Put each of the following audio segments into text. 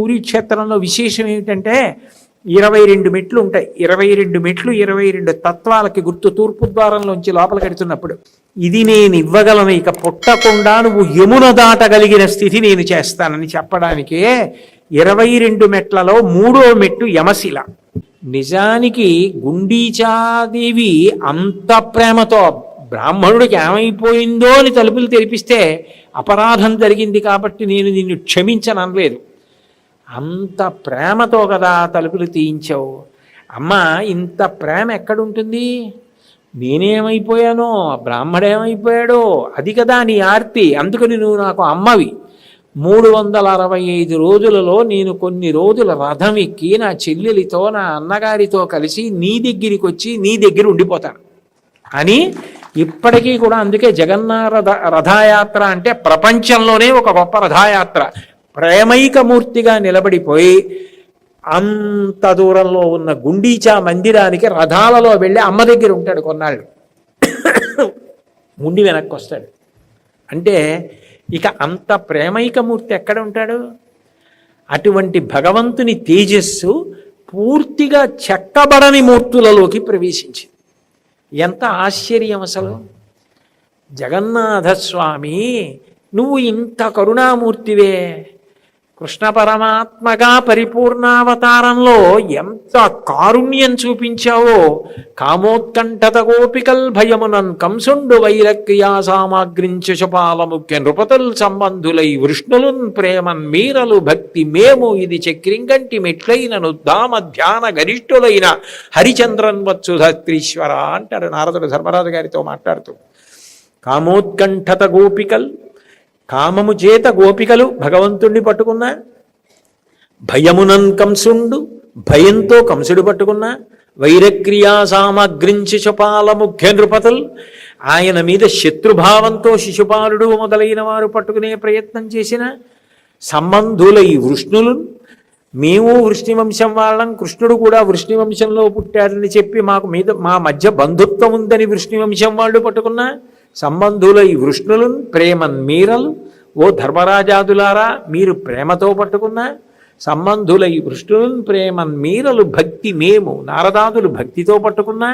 పూరీ క్షేత్రంలో విశేషం ఏమిటంటే 22 మెట్లు ఉంటాయి. 22 మెట్లు 22 తత్వాలకి గుర్తు. తూర్పు ద్వారంలోంచి లోపలికి వెడుతున్నప్పుడు ఇది నేను ఇవ్వగలను, ఇక పుట్టకుండా నువ్వు యమున దాటగలిగిన స్థితి నేను చేస్తానని చెప్పడానికే 22 మెట్లలో 3వ మెట్టు యమశిల. నిజానికి గుండీచాదేవి అంత ప్రేమతో బ్రాహ్మణుడికి ఏమైపోయిందో అని తలుపులు తెరిపిస్తే అపరాధం జరిగింది కాబట్టి నేను నిన్ను క్షమించననలేదు. అంత ప్రేమతో కదా తలుపులు తీయించావు. అమ్మా, ఇంత ప్రేమ ఎక్కడుంటుంది? నేనేమైపోయానో, బ్రాహ్మడేమైపోయాడో, అది కదా నీ ఆర్తి. అందుకని నువ్వు నాకు అమ్మవి. 365 రోజులలో నేను కొన్ని రోజుల రథం ఎక్కి నా చెల్లెలితో నా అన్నగారితో కలిసి నీ దగ్గరికి వచ్చి నీ దగ్గర ఉండిపోతాను అని ఇప్పటికీ కూడా. అందుకే జగన్నాథ రథయాత్ర అంటే ప్రపంచంలోనే ఒక గొప్ప రథయాత్ర. ప్రేమైకమూర్తిగా నిలబడిపోయి అంత దూరంలో ఉన్న గుండీచా మందిరానికి రథాలలో వెళ్ళి అమ్మ దగ్గర ఉంటాడు కొన్నాళ్ళు, ముండి వెనక్కి వస్తాడు. అంటే ఇక అంత ప్రేమైకమూర్తి ఎక్కడ ఉంటాడు? అటువంటి భగవంతుని తేజస్సు పూర్తిగా చెక్కబడని మూర్తులలోకి ప్రవేశించింది. ఎంత ఆశ్చర్యం అసలు! జగన్నాథస్వామి, నువ్వు ఇంత కరుణామూర్తివే. కృష్ణ పరమాత్మగా పరిపూర్ణావతారంలో ఎంత కారుణ్యం చూపించావో. కామోత్కంఠత గోపికల్ భయమునన్ కంసుండు వైరక్రియా సామాగ్రించుపాల ముఖ్య నృపతుల్ సంబంధులై వృష్ణులున్ ప్రేమన్ మీరలు భక్తి మేము ఇది చక్రింగంటి మెట్లైనను దామ ధ్యాన గరిష్ఠులైన హరిచంద్రన్ వచ్చు ధత్రీశ్వర అంటారు నారదుడు ధర్మరాజు గారితో మాట్లాడుతూ. కామోత్కంఠత గోపికల్, కామము చేత గోపికలు భగవంతుణ్ణి పట్టుకున్నా, భయమునన్ కంసుండు, భయంతో కంసుడు పట్టుకున్నా, వైరక్రియా సామగ్రించి శుపాల ముఖ్య నృపతులు, ఆయన మీద శత్రుభావంతో శిశుపాలుడు మొదలైన వారు పట్టుకునే ప్రయత్నం చేసిన సంబంధులై వృష్ణులు, మేము వృష్ణివంశం వాళ్ళం, కృష్ణుడు కూడా వృష్ణివంశంలో పుట్టాడని చెప్పి మా మధ్య బంధుత్వం ఉందని వృష్ణివంశం వాళ్ళు పట్టుకున్నా, సంబంధులై వృష్ణులు ప్రేమన్ మీరలు, ఓ ధర్మరాజాదులారా మీరు ప్రేమతో పట్టుకున్నా, సంబంధులై వృష్ణులు ప్రేమన్ మీరలు భక్తి మేము, నారదాదులు భక్తితో పట్టుకున్నా,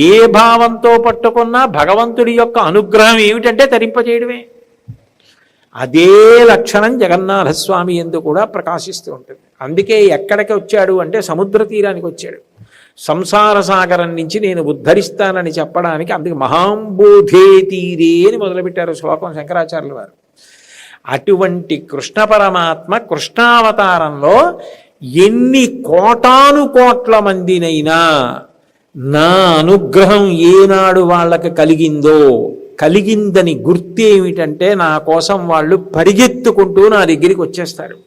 ఏ భావంతో పట్టుకున్నా భగవంతుడి యొక్క అనుగ్రహం ఏమిటంటే తరింపజేయడమే. అదే లక్షణం జగన్నాథస్వామి యందు కూడా ప్రకాశిస్తూ ఉంటుంది. అందుకే ఎక్కడికి వచ్చాడు అంటే సముద్ర తీరానికి వచ్చాడు. సంసార సాగరం నుంచి నేను ఉద్ధరిస్తానని చెప్పడానికి. అందుకే మహాంబోధే తీరే అని మొదలుపెట్టారు శ్లోకం శంకరాచార్యుల వారు. అటువంటి కృష్ణ పరమాత్మ కృష్ణావతారంలో ఎన్ని కోటాను కోట్ల మందినైనా నా అనుగ్రహం ఏనాడు వాళ్ళకి కలిగిందని గుర్తేమిటంటే నా కోసం వాళ్ళు పరిగెత్తుకుంటూ నా దగ్గరికి వచ్చేస్తారు.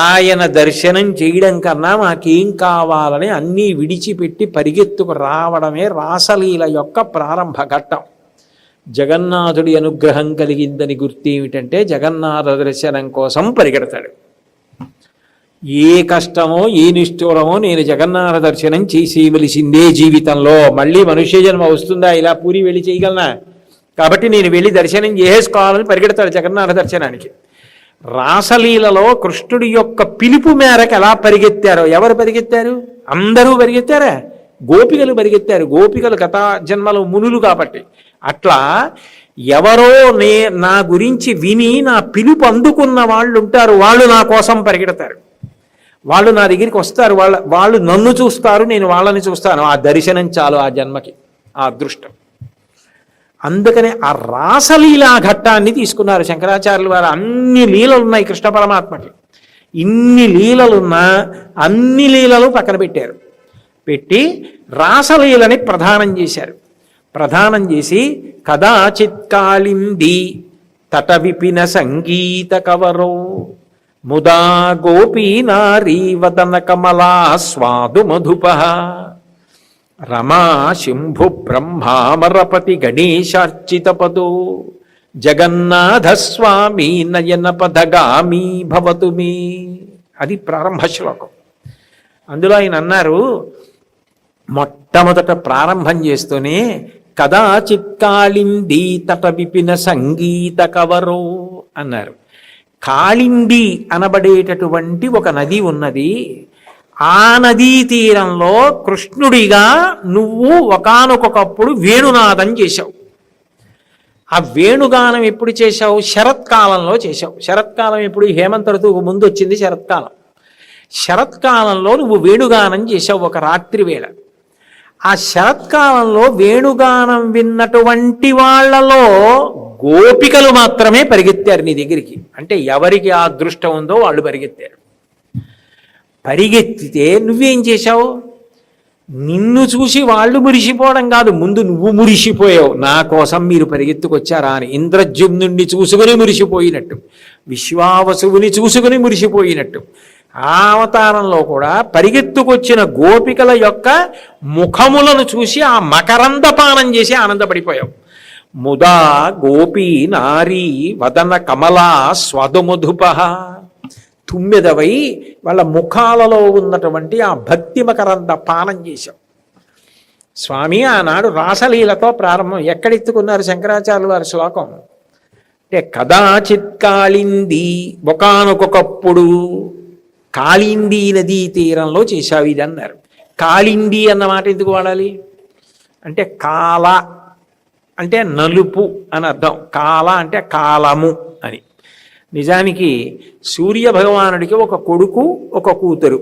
ఆయన దర్శనం చేయడం కన్నా మాకేం కావాలని అన్నీ విడిచిపెట్టి పరిగెత్తుకు రావడమే రాసలీల యొక్క ప్రారంభ ఘట్టం. జగన్నాథుడి అనుగ్రహం కలిగిందని గుర్తేమిటంటే జగన్నాథ దర్శనం కోసం పరిగెడతాడు. ఏ కష్టమో ఏ నిష్ఠూరమో నేను జగన్నాథ దర్శనం చేసేవలసిందే జీవితంలో. మళ్ళీ మనుష్య జన్మ వస్తుందా? ఇలా పూరి వెళ్ళి చేయగలనా? కాబట్టి నేను వెళ్ళి దర్శనం చేసుకోవాలని పరిగెడతాడు జగన్నాథ దర్శనానికి. రాసలీలలో కృష్ణుడి యొక్క పిలుపు మేరకు ఎలా పరిగెత్తారో. ఎవరు పరిగెత్తారు? అందరూ పరిగెత్తారా? గోపికలు పరిగెత్తారు. గోపికలు గత జన్మలో మునులు కాబట్టి. అట్లా ఎవరో నా గురించి విని నా పిలుపు అందుకున్న వాళ్ళు ఉంటారు. వాళ్ళు నా కోసం పరిగెడతారు. వాళ్ళు నా దగ్గరికి వస్తారు. వాళ్ళు నన్ను చూస్తారు, నేను వాళ్ళని చూస్తాను. ఆ దర్శనం చాలు ఆ జన్మకి, ఆ అదృష్టం. అందుకనే ఆ రాసలీలా ఘట్టాన్ని తీసుకున్నారు శంకరాచార్యుల వారు. అన్ని లీలలు ఉన్నాయి కృష్ణ పరమాత్మకి. ఇన్ని లీలలున్నా అన్ని లీలలు పక్కన పెట్టారు. పెట్టి రాసలీలని ప్రధానం చేశారు. ప్రధానం చేసి కదాచిత్కాళింది తట విపిన సంగీత కవరో ముదా గోపీ నారీ వదన కమలా స్వాదు మధుప రమా శంభు బ్రహ్మామరపతి గణేశార్చిత పదో జగన్నాథస్వామి నయన పదగామి భవతు మే. అది ప్రారంభ శ్లోకం. అందులో ఆయన అన్నారు, మొట్టమొదట ప్రారంభం చేస్తూనే కదాచిత్కాళిందీ తట విపిన సంగీత కవరో అన్నారు. కాళింది అనబడేటటువంటి ఒక నది ఉన్నది. ఆ నదీ తీరంలో కృష్ణుడిగా నువ్వు ఒకానొకప్పుడు వేణునాదం చేశావు. ఆ వేణుగానం ఎప్పుడు చేశావు? శరత్కాలంలో చేశావు. శరత్కాలం ఎప్పుడు? హేమంత ఋతువుకు ముందు వచ్చింది శరత్కాలం. శరత్కాలంలో నువ్వు వేణుగానం చేశావు ఒక రాత్రి వేళ. ఆ శరత్కాలంలో వేణుగానం విన్నటువంటి వాళ్ళలో గోపికలు మాత్రమే పరిగెత్తారు నీ దగ్గరికి. అంటే ఎవరికి ఆ అదృష్టం ఉందో వాళ్ళు పరిగెత్తారు. పరిగెత్తితే నువ్వేం చేశావు? నిన్ను చూసి వాళ్ళు మురిసిపోవడం కాదు, ముందు నువ్వు మురిసిపోయావు. నా కోసం మీరు పరిగెత్తుకొచ్చారా అని ఇంద్రజుమ్నుణ్ణి చూసుకుని మురిసిపోయినట్టు, విశ్వావసువుని చూసుకుని మురిసిపోయినట్టు ఆ అవతారంలో కూడా పరిగెత్తుకొచ్చిన గోపికల యొక్క ముఖములను చూసి ఆ మకరందపానం చేసి ఆనందపడిపోయావు. ముదా గోపీ నారీ వదన కమలా స్వదుమధుప. తుమ్మెదవై వాళ్ళ ముఖాలలో ఉన్నటువంటి ఆ భక్తి మకరంద పానం చేశాం. స్వామి ఆనాడు రాసలీలతో ప్రారంభం. ఎక్కడెత్తుకున్నారు శంకరాచార్యులు వారి శ్లోకం అంటే కదాచిత్ కాళింది, ఒకానొకప్పుడు కాళింది నదీ తీరంలో చేశావు ఇది అన్నారు. కాళింది అన్న మాట ఎందుకు వాడాలి అంటే కాల అంటే నలుపు అని అర్థం, కాల అంటే కాలము అని. నిజానికి సూర్య భగవానుడికి ఒక కొడుకు ఒక కూతురు.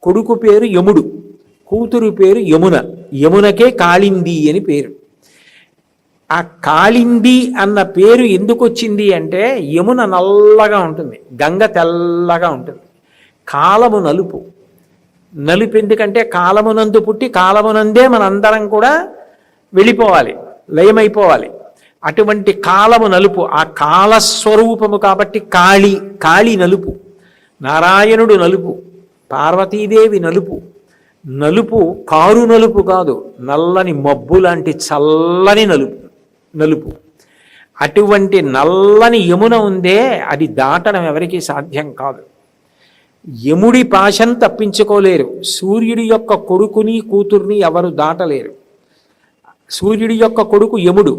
కొడుకు పేరు యముడు, కూతురు పేరు యమున. యమునకే కాళింది అని పేరు. ఆ కాళింది అన్న పేరు ఎందుకు వచ్చింది అంటే యమున నల్లగా ఉంటుంది, గంగ తెల్లగా ఉంటుంది, కాలము నలుపు. నలుపు ఎందుకంటే కాలమునందు పుట్టి కాలమునందే మనందరం కూడా వెళ్ళిపోవాలి, లయమైపోవాలి. అటువంటి కాలము నలుపు, ఆ కాలస్వరూపము కాబట్టి కాళి. కాళి నలుపు, నారాయణుడు నలుపు, పార్వతీదేవి నలుపు. నలుపు కారు నలుపు కాదు, నల్లని మబ్బు లాంటి చల్లని నలుపు. అటువంటి నల్లని యమున ఉందే, అది దాటడం ఎవరికీ సాధ్యం కాదు. యముడి పాశం తప్పించుకోలేరు. సూర్యుడి యొక్క కొడుకుని కూతుర్ని ఎవరు దాటలేరు. సూర్యుడి యొక్క కొడుకు యముడు.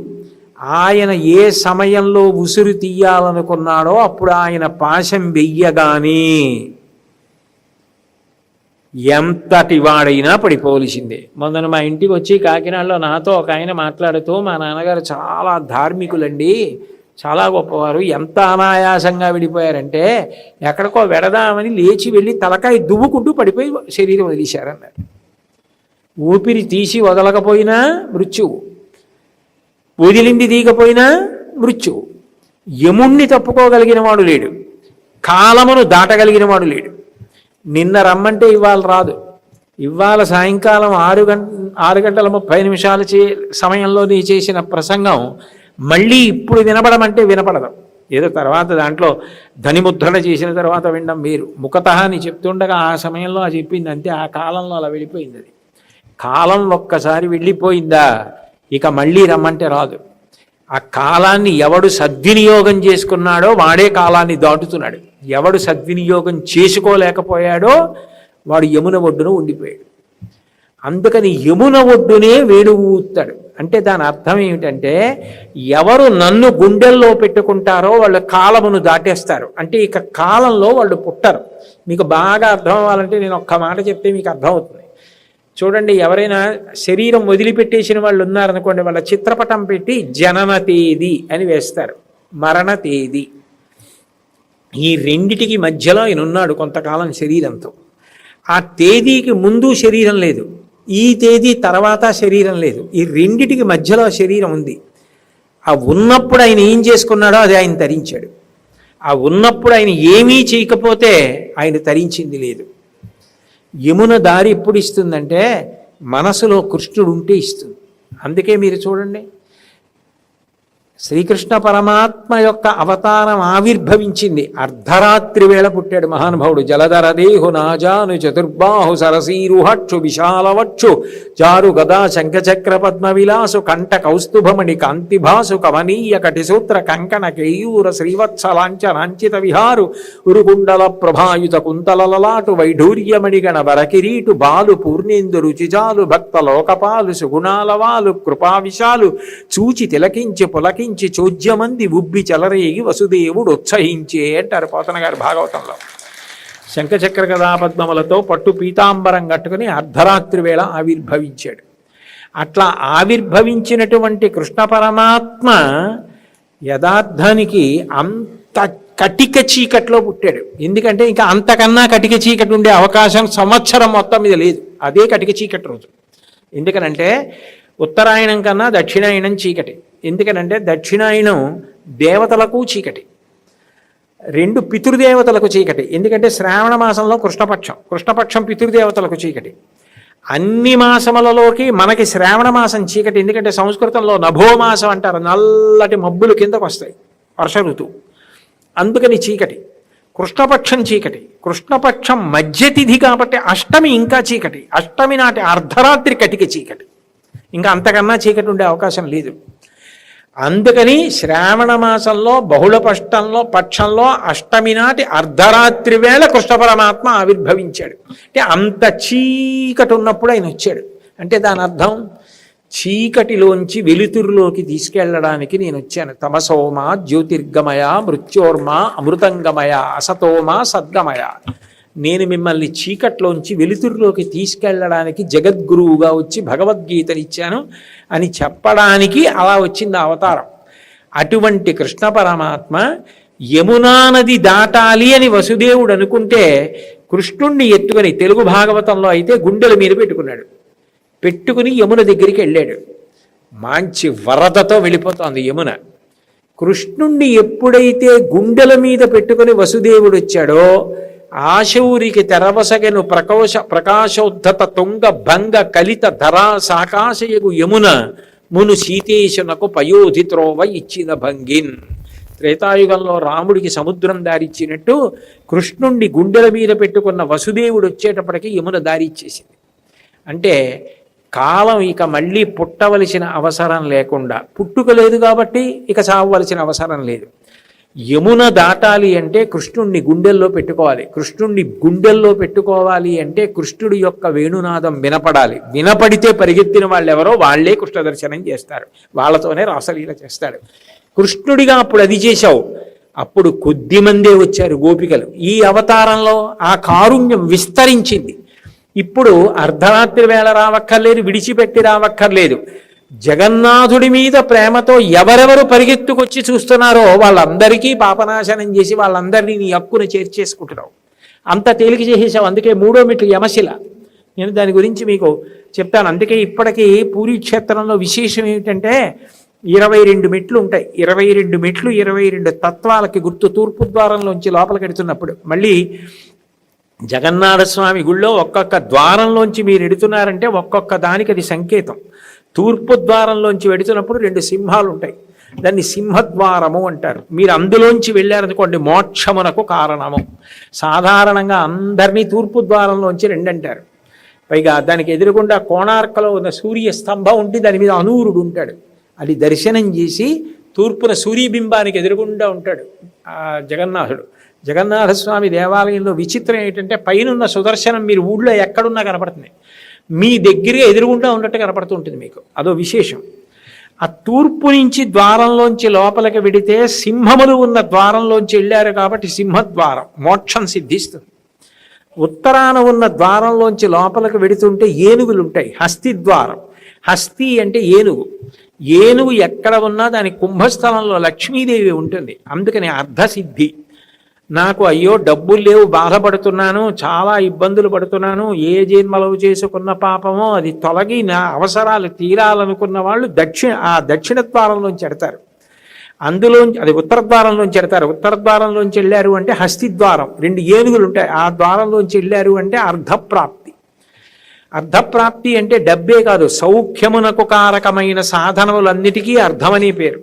ఆయన ఏ సమయంలో ఉసురు తీయాలనుకున్నాడో అప్పుడు ఆయన పాశం వెయ్యగానే ఎంతటి వాడైనా పడిపోవలసిందే. మొన్న మా ఇంటికి వచ్చి కాకినాడలో నాతో ఒక ఆయన మాట్లాడుతూ, మా నాన్నగారు చాలా ధార్మికులండి, చాలా గొప్పవారు, ఎంత అనాయాసంగా విడిపోయారంటే ఎక్కడికో వెడదామని లేచి వెళ్ళి తలకాయ దువ్వుకుంటూ పడిపోయి శరీరం వదిలేశారన్నారు. ఊపిరి తీసి వదలకపోయినా మృత్యువు, వదిలింది తీయకపోయినా మృత్యువు. యముణ్ణి తప్పుకోగలిగిన వాడు లేడు, కాలమును దాటగలిగిన వాడు లేడు. నిన్న రమ్మంటే ఇవాళ రాదు. ఇవాళ సాయంకాలం 6:30 సమయంలో నీ చేసిన ప్రసంగం మళ్ళీ ఇప్పుడు వినపడమంటే వినపడదు. ఏదో తర్వాత దాంట్లో ధనిముద్రణ చేసిన తర్వాత వినడం మీరు ముఖతః అని చెప్తుండగా ఆ సమయంలో అది చెప్పింది అంతే. ఆ కాలంలో అలా వెళ్ళిపోయింది. అది కాలం ఒక్కసారి వెళ్ళిపోయిందా ఇక మళ్ళీ రమ్మంటే రాదు. ఆ కాలాన్ని ఎవడు సద్వినియోగం చేసుకున్నాడో వాడే కాలాన్ని దాటుతున్నాడు. ఎవడు సద్వినియోగం చేసుకోలేకపోయాడో వాడు యమున ఒడ్డున ఉండిపోయాడు. అందుకని యమున ఒడ్డునే వేణువు ఊతాడు. అంటే దాని అర్థం ఏమిటంటే ఎవరు నన్ను గుండెల్లో పెట్టుకుంటారో వాళ్ళు కాలమును దాటేస్తారు. అంటే ఇక కాలంలో వాళ్ళు పుట్టరు. మీకు బాగా అర్థం అవ్వాలంటే నేను ఒక్క మాట చెప్తే మీకు అర్థమవుతుంది. చూడండి, ఎవరైనా శరీరం వదిలిపెట్టేసిన వాళ్ళు ఉన్నారనుకోండి, వాళ్ళ చిత్రపటం పెట్టి జనన తేదీ అని వేస్తారు, మరణ తేదీ. ఈ రెండిటికి మధ్యలో ఆయన ఉన్నాడు కొంతకాలం శరీరంతో. ఆ తేదీకి ముందు శరీరం లేదు, ఈ తేదీ తర్వాత శరీరం లేదు, ఈ రెండిటికి మధ్యలో శరీరం ఉంది. ఆ ఉన్నప్పుడు ఆయన ఏం చేసుకున్నాడో అది ఆయన తరించాడు. ఆ ఉన్నప్పుడు ఆయన ఏమీ చేయకపోతే ఆయన తరించింది లేదు. యమున దారి ఎప్పుడు ఇస్తుందంటే మనసులో కృష్ణుడు ఉంటే ఇస్తుంది. అందుకే మీరు చూడండి, శ్రీకృష్ణ పరమాత్మ యొక్క అవతారం ఆవిర్భవించింది అర్ధరాత్రి వేళ పుట్టాడు మహానుభావుడు. జలధర దేహు నాజాను చతుర్బాహు సరసీరుహక్షు విశాలవక్షు చారు గదా శంఖచక్ర పద్మ విలాసు కంఠ కౌస్తుభమణి కాంతిభాసు కవనీయ కటిసూత్ర కంకణ కేయూర శ్రీవత్సలాంఛనాంచిత విహారు ఉరుగుండల ప్రభాయుత కుంతలలలాటు వైఢూర్యమణిగణ వరకిరీటు బాలు పూర్ణేందు రుచిజాలు భక్త లోకపాలు సుగుణాలవాలు కృపావిశాలు చూచి తిలకించి పులకి తరించి చోద్యమంది ఉబ్బి చెలరేగి వసుదేవుడు ఉత్సహించే అంటారు పోతన గారు భాగవతంలో. శంఖచక్ర గదాపద్మములతో పట్టు పీతాంబరం కట్టుకుని అర్ధరాత్రి వేళ ఆవిర్భవించాడు. అట్లా ఆవిర్భవించినటువంటి కృష్ణ పరమాత్మ యథార్థానికి అంత కటిక చీకట్లో పుట్టాడు. ఎందుకంటే ఇంకా అంతకన్నా కటిక చీకటి ఉండే అవకాశం సంవత్సరం మొత్తం మీద లేదు. అదే కటిక చీకటి రోజు. ఎందుకనంటే ఉత్తరాయణం కన్నా దక్షిణాయనం చీకటి. ఎందుకనంటే దక్షిణాయనం దేవతలకు చీకటి, రెండు పితృదేవతలకు చీకటి. ఎందుకంటే శ్రావణ మాసంలో కృష్ణపక్షం పితృదేవతలకు చీకటి. అన్ని మాసములలోకి మనకి శ్రావణ మాసం చీకటి. ఎందుకంటే సంస్కృతంలో నభోమాసం అంటారు, నల్లటి మబ్బులు కిందకు వస్తాయి, వర్ష ఋతువు, అందుకని చీకటి. కృష్ణపక్షం చీకటి. కృష్ణపక్షం మధ్యతిథి కాబట్టి అష్టమి ఇంకా చీకటి. అష్టమి నాటి అర్ధరాత్రి కటిక చీకటి. ఇంకా అంతకన్నా చీకటి ఉండే అవకాశం లేదు. అందుకని శ్రావణ మాసంలో బహుళ పక్షంలో అష్టమి నాటి అర్ధరాత్రి వేళ కృష్ణ పరమాత్మ ఆవిర్భవించాడు. అంటే అంత చీకటి ఉన్నప్పుడు ఆయన వచ్చాడు. అంటే దాని అర్థం చీకటిలోంచి వెలుతురులోకి తీసుకెళ్లడానికి నేను వచ్చాను. తమసోమ జ్యోతిర్గమయ మృత్యోర్మ అమృతంగమయ అసతోమ సద్గమయ. నేను మిమ్మల్ని చీకట్లోంచి వెలుతురులోకి తీసుకెళ్లడానికి జగద్గురువుగా వచ్చి భగవద్గీతనిచ్చాను అని చెప్పడానికి అలా వచ్చింది అవతారం. అటువంటి కృష్ణ పరమాత్మ యమునా నది దాటాలి అని వసుదేవుడు అనుకుంటే కృష్ణుణ్ణి ఎత్తుకొని, తెలుగు భాగవతంలో అయితే గుండెల మీద పెట్టుకుని యమున దగ్గరికి వెళ్ళాడు. మంచి వరదతో వెళ్ళిపోతోంది యమున. కృష్ణుణ్ణి ఎప్పుడైతే గుండెల మీద పెట్టుకుని వసుదేవుడు వచ్చాడో ఆశౌరికి తెరవసగను ప్రకాశోద్ధత తుంగ భంగ కలిత ధరా సాకాశయగు యమున మును సీతేశునకు పయోధి త్రోవ ఇచ్చిన భంగిన్. త్రేతాయుగంలో రాముడికి సముద్రం దారిచ్చినట్టు కృష్ణుణ్ణి గుండెల మీద పెట్టుకున్న వసుదేవుడు వచ్చేటప్పటికి యమున దారిచ్చేసింది. అంటే కాలం ఇక మళ్ళీ పుట్టవలసిన అవసరం లేకుండా, పుట్టుక లేదు కాబట్టి ఇక చావవలసిన అవసరం లేదు. యమున దాటాలి అంటే కృష్ణుణ్ణి గుండెల్లో పెట్టుకోవాలి. కృష్ణుణ్ణి గుండెల్లో పెట్టుకోవాలి అంటే కృష్ణుడి యొక్క వేణునాదం వినపడాలి. వినపడితే పరిగెత్తిన వాళ్ళు ఎవరో వాళ్లే కృష్ణ దర్శనం చేస్తారు, వాళ్ళతోనే రాసలీల చేస్తాడు. కృష్ణుడిగా అప్పుడు అది చేశావు. అప్పుడు కొద్ది మందే వచ్చారు గోపికలు. ఈ అవతారంలో ఆ కారుణ్యం విస్తరించింది. ఇప్పుడు అర్ధరాత్రి వేళ రావక్కర్లేదు, విడిచిపెట్టి రావక్కర్లేదు. జగన్నాథుడి మీద ప్రేమతో ఎవరెవరు పరిగెత్తుకొచ్చి చూస్తున్నారో వాళ్ళందరికీ పాపనాశనం చేసి వాళ్ళందరినీ నీ హక్కును చేర్చేసుకుంటున్నావు. అంత తేలిక చేసేసావు. అందుకే 3వ మెట్లు యమశిల. నేను దాని గురించి మీకు చెప్తాను. అందుకే ఇప్పటికీ పూరీ క్షేత్రంలో విశేషం ఏమిటంటే 22 మెట్లు ఉంటాయి. 22 మెట్లు 22 తత్వాలకి గుర్తు. తూర్పు ద్వారంలోంచి లోపలికి వెడుతున్నప్పుడు మళ్ళీ జగన్నాథస్వామి గుళ్ళో ఒక్కొక్క ద్వారంలోంచి మీరు ఎడుతున్నారంటే ఒక్కొక్క దానికి అది సంకేతం. తూర్పు ద్వారంలోంచి వెడుతున్నప్పుడు 2 సింహాలు ఉంటాయి, దాన్ని సింహద్వారము అంటారు. మీరు అందులోంచి వెళ్ళారనుకోండి మోక్షమునకు కారణము. సాధారణంగా అందరినీ తూర్పు ద్వారంలోంచి 2 అంటారు. పైగా దానికి ఎదురుగుండా కోణార్కలో ఉన్న సూర్య స్తంభం ఉంటే దాని మీద అనూరుడు ఉంటాడు. అది దర్శనం చేసి తూర్పున సూర్యబింబానికి ఎదురుగుండా ఉంటాడు జగన్నాథుడు. జగన్నాథస్వామి దేవాలయంలో విచిత్రం ఏంటంటే పైనున్న సుదర్శనం మీరు ఊళ్ళో ఎక్కడున్నా కనపడుతుంది, మీ దగ్గరగా ఎదురుగుండా ఉన్నట్టు కనపడుతూ ఉంటుంది మీకు. అదో విశేషం. ఆ తూర్పు నుంచి ద్వారంలోంచి లోపలికి వెడితే సింహములు ఉన్న ద్వారంలోంచి వెళ్ళారు కాబట్టి సింహద్వారం, మోక్షం సిద్ధిస్తుంది. ఉత్తరాన ఉన్న ద్వారంలోంచి లోపలికి వెడుతుంటే ఏనుగులు ఉంటాయి, హస్తిద్వారం. హస్తి అంటే ఏనుగు. ఏనుగు ఎక్కడ ఉన్నా దాని కుంభస్థలంలో లక్ష్మీదేవి ఉంటుంది. అందుకని అర్ధసిద్ధి. నాకు అయ్యో డబ్బులు లేవు, బాధపడుతున్నాను, చాలా ఇబ్బందులు పడుతున్నాను, ఏ జన్మలో చేసుకున్న పాపమో అది తొలగి నా అవసరాలు తీరాలనుకున్న వాళ్ళు దక్షిణ ద్వారంలోంచి ఎడతారు. అందులోంచి అది ఉత్తర ద్వారంలోంచి ఎడతారు. ఉత్తర ద్వారంలోంచి వెళ్ళారు అంటే హస్తిద్వారం, 2 ఏనుగులు ఉంటాయి. ఆ ద్వారంలోంచి వెళ్ళారు అంటే అర్ధప్రాప్తి. అర్ధప్రాప్తి అంటే డబ్బే కాదు, సౌఖ్యమునకు కారకమైన సాధనములన్నిటికీ అర్థమని పేరు.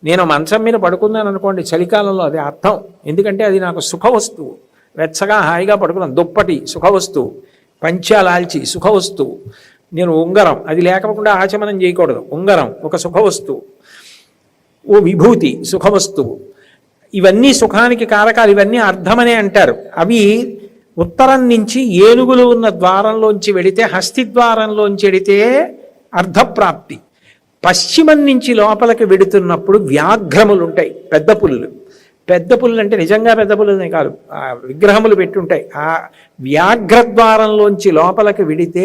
నేను మంచం మీద పడుకున్నాను అనుకోండి చలికాలంలో, అది అర్థం. ఎందుకంటే అది నాకు సుఖవస్తువు. వెచ్చగా హాయిగా పడుకున్నాను, దుప్పటి సుఖవస్తువు, పంచాలాల్చి సుఖవస్తువు. నేను ఉంగరం, అది లేకపోకుండా ఆచమనం చేయకూడదు, ఉంగరం ఒక సుఖవస్తువు. ఓ విభూతి సుఖవస్తువు. ఇవన్నీ సుఖానికి కారకాలు, ఇవన్నీ అర్థమనే అంటారు. అవి ఉత్తరం నుంచి ఏనుగులు ఉన్న ద్వారంలోంచి వెడితే, హస్తిద్వారంలోంచి వెడితే అర్ధప్రాప్తి. పశ్చిమం నుంచి లోపలికి వెడుతున్నప్పుడు వ్యాఘ్రములు ఉంటాయి, పెద్ద పులులు. పెద్ద పులులు అంటే నిజంగా పెద్ద పులులనే కాదు, ఆ విగ్రహములు పెట్టుంటాయి. ఆ వ్యాఘ్రద్వారంలోంచి లోపలికి వెడితే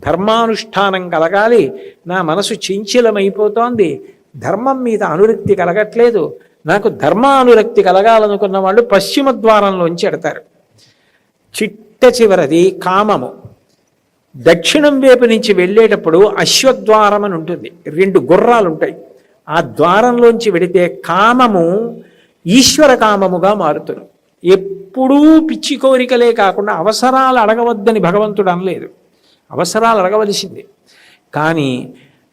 ధర్మానుష్ఠానం కలగాలి. నా మనసు చంచలమైపోతోంది, ధర్మం మీద అనురక్తి కలగట్లేదు, నాకు ధర్మానురక్తి కలగాలనుకున్న వాళ్ళు పశ్చిమ ద్వారంలోంచి ఎడతారు. చిట్ట చివరది కామము. దక్షిణం వైపు నుంచి వెళ్ళేటప్పుడు అశ్వద్వారం అని ఉంటుంది, 2 గుర్రాలు ఉంటాయి. ఆ ద్వారంలోంచి వెడితే కామము ఈశ్వర కామముగా మారుతుంది. ఎప్పుడూ పిచ్చి కోరికలే కాకుండా అవసరాలు అడగవద్దని భగవంతుడు అనలేదు, అవసరాలు అడగవలసింది. కానీ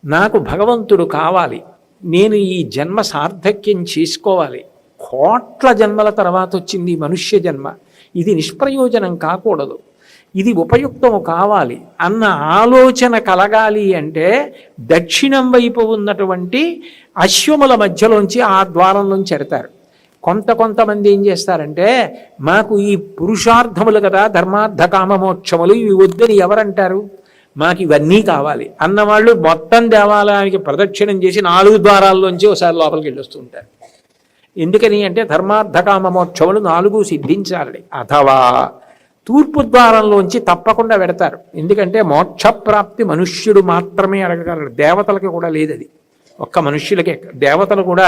నాకు భగవంతుడు కావాలి, నేను ఈ జన్మ సార్థక్యం చేసుకోవాలి, కోట్ల జన్మల తర్వాత వచ్చింది మనుష్య జన్మ, ఇది నిష్ప్రయోజనం కాకూడదు, ఇది ఉపయుక్తము కావాలి అన్న ఆలోచన కలగాలి అంటే దక్షిణం వైపు ఉన్నటువంటి అశ్వముల మధ్యలోంచి ఆ ద్వారంలోంచి ఎడతారు. కొంతమంది ఏం చేస్తారంటే, మాకు ఈ పురుషార్థములు కదా, ధర్మార్థ కామమోక్షములు, ఇవి వద్దని ఎవరంటారు, మాకు ఇవన్నీ కావాలి అన్నవాళ్ళు మొత్తం దేవాలయానికి ప్రదక్షిణం చేసి 4 ద్వారాల్లోంచి ఒకసారి లోపలికి వెళ్ళొస్తూ ఉంటారు. ఎందుకని అంటే ధర్మార్థ కామమోక్షములు 4 సిద్ధించాలి. అథవా తూర్పు ద్వారంలోంచి తప్పకుండా పెడతారు. ఎందుకంటే మోక్షప్రాప్తి మనుష్యుడు మాత్రమే అడగగలడు, దేవతలకి కూడా లేదు అది, ఒక్క మనుష్యులకే. దేవతలు కూడా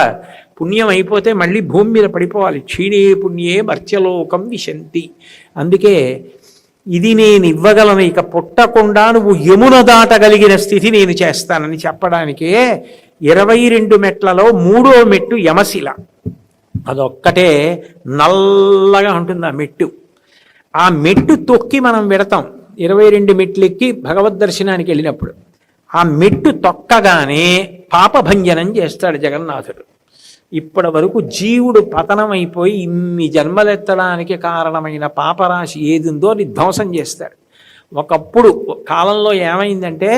పుణ్యం అయిపోతే మళ్ళీ భూమి మీద పడిపోవాలి. క్షీణే పుణ్యే మర్త్యలోకం విశంతి. అందుకే ఇది నేను ఇవ్వగలను, ఇక పుట్టకుండా నువ్వు యమున దాటగలిగిన స్థితి నేను చేస్తానని చెప్పడానికే 22 మెట్లలో 3వ మెట్టు యమశిల. అదొక్కటే నల్లగా ఉంటుంది ఆ మెట్టు. ఆ మెట్టు తొక్కి మనం వెడతాం 22 మెట్లు ఎక్కి భగవద్ దర్శనానికి వెళ్ళినప్పుడు. ఆ మెట్టు తొక్కగానే పాపభంజనం చేస్తాడు జగన్నాథుడు. ఇప్పటి వరకు జీవుడు పతనమైపోయి ఇన్ని జన్మలెత్తడానికి కారణమైన పాపరాశి ఏదిందో అది ధ్వంసం చేస్తాడు. ఒకప్పుడు కాలంలో ఏమైందంటే,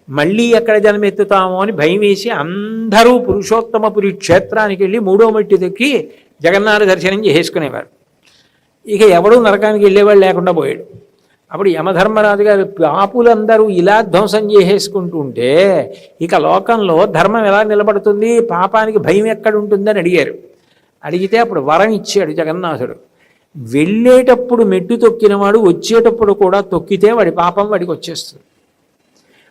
మళ్ళీ ఎక్కడ జన్మెత్తుతామో అని భయం వేసి అందరూ పురుషోత్తమపురి క్షేత్రానికి వెళ్ళి 3వ మెట్టు తొక్కి జగన్నాథ దర్శనం చేసుకునేవారు. ఇక ఎవడూ నరకానికి వెళ్ళేవాళ్ళు లేకుండా పోయాడు. అప్పుడు యమధర్మరాజు గారు పాపులందరూ ఇలా ధ్వంసం చేసేసుకుంటూ ఉంటే ఇక లోకంలో ధర్మం ఎలా నిలబడుతుంది, పాపానికి భయం ఎక్కడ ఉంటుందని అడిగారు. అడిగితే అప్పుడు వరం ఇచ్చాడు జగన్నాథుడు. వెళ్ళేటప్పుడు మెట్టు తొక్కినవాడు వచ్చేటప్పుడు కూడా తొక్కితే వాడి పాపం వాడికి వచ్చేస్తుంది.